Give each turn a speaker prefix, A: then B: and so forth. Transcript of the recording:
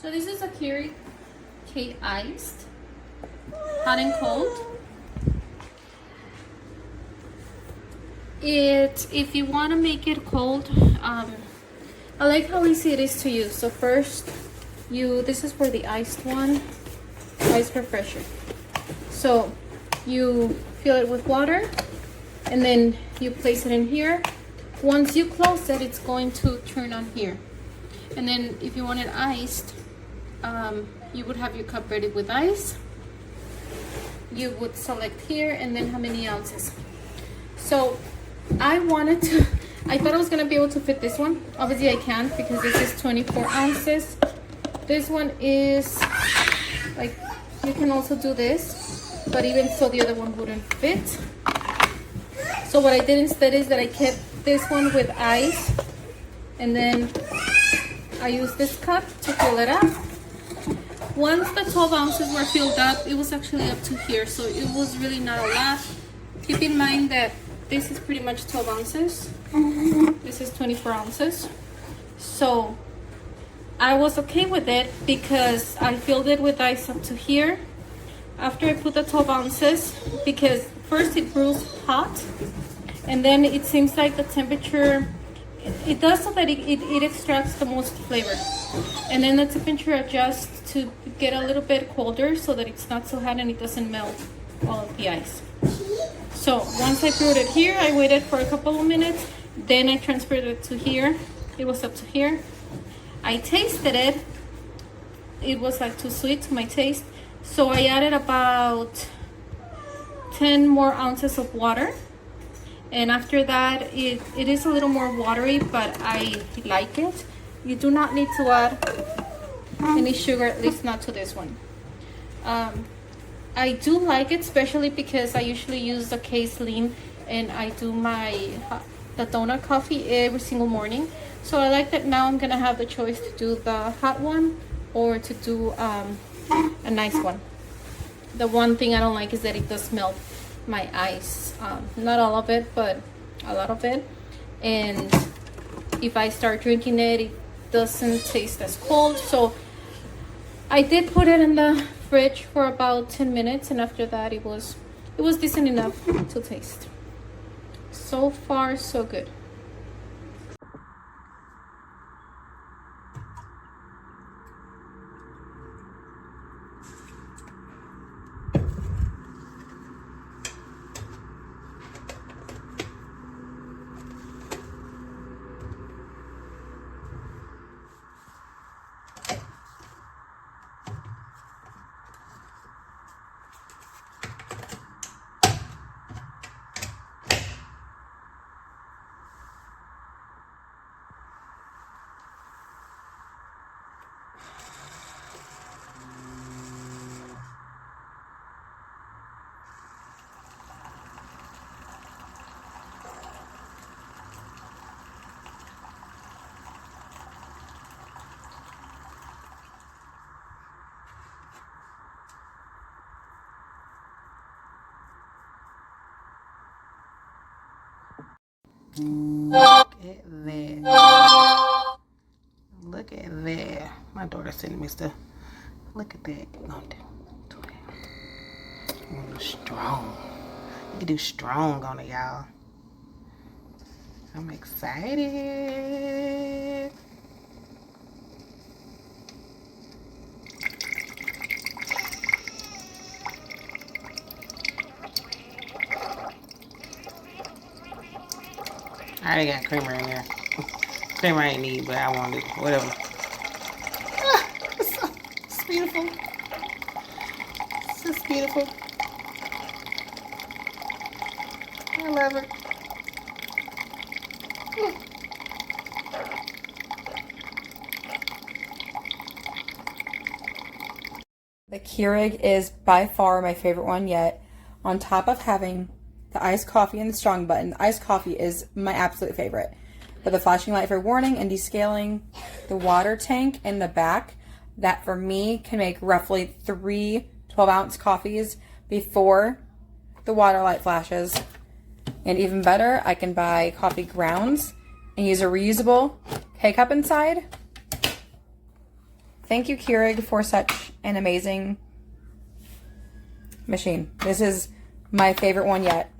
A: So this is a Keurig K iced, hot and cold. If you want to make it cold, I like how easy it is to use. So first, this is for the iced one, ice refresher. So you fill it with water, and then you place it in here. Once you close it, it's going to turn on here. And then if you want it iced, you would have your cup ready with ice. You would select here and then how many ounces. So I thought I was gonna be able to fit this one. Obviously I can't because this is 24 ounces. This one is like, you can also do this, but even so the other one wouldn't fit. So what I did instead is that I kept this one with ice, and then I used this cup to fill it up. Once the 12 ounces were filled up, it was actually up to here, so it was really not a lot. Keep in mind that this is pretty much 12 ounces. This is 24 ounces. So I was okay with it because I filled it with ice up to here. After I put the 12 ounces, because first it brews hot, and then it seems like the temperature, it does so that it extracts the most flavor. And then the temperature adjusts to get a little bit colder so that it's not so hot and it doesn't melt all of the ice. So once I brewed it here, I waited for a couple of minutes, then I transferred it to here. It was up to here. I tasted it. It was like too sweet to my taste. So I added about 10 more ounces of water. And after that, it is a little more watery, but I like it. You do not need to add any sugar, at least not to this one. I do like it, especially because I usually use the case lean, and I do the donut coffee every single morning. So I like that now I'm gonna have the choice to do the hot one or to do a nice one. The one thing I don't like is that it does melt my ice. Not all of it, but a lot of it. And if I start drinking it, it doesn't taste as cold. So I did put it in the fridge for about 10 minutes, and after that it was decent enough to taste. So far so good.
B: Look at that. Look at that. My daughter sent me stuff. Look at that. I'm gonna do strong. You can do strong on it, y'all. I'm excited. I already got creamer in there. Creamer I ain't need, but I wanted it. Whatever. It's beautiful. It's just beautiful. I love it.
C: The Keurig is by far my favorite one yet. On top of having the iced coffee and the strong button, the iced coffee is my absolute favorite. But the flashing light for warning and descaling, the water tank in the back, that for me can make roughly 3 12-ounce coffees before the water light flashes. And even better, I can buy coffee grounds and use a reusable K-cup inside thank you, Keurig, for such an amazing machine. This is my favorite one yet.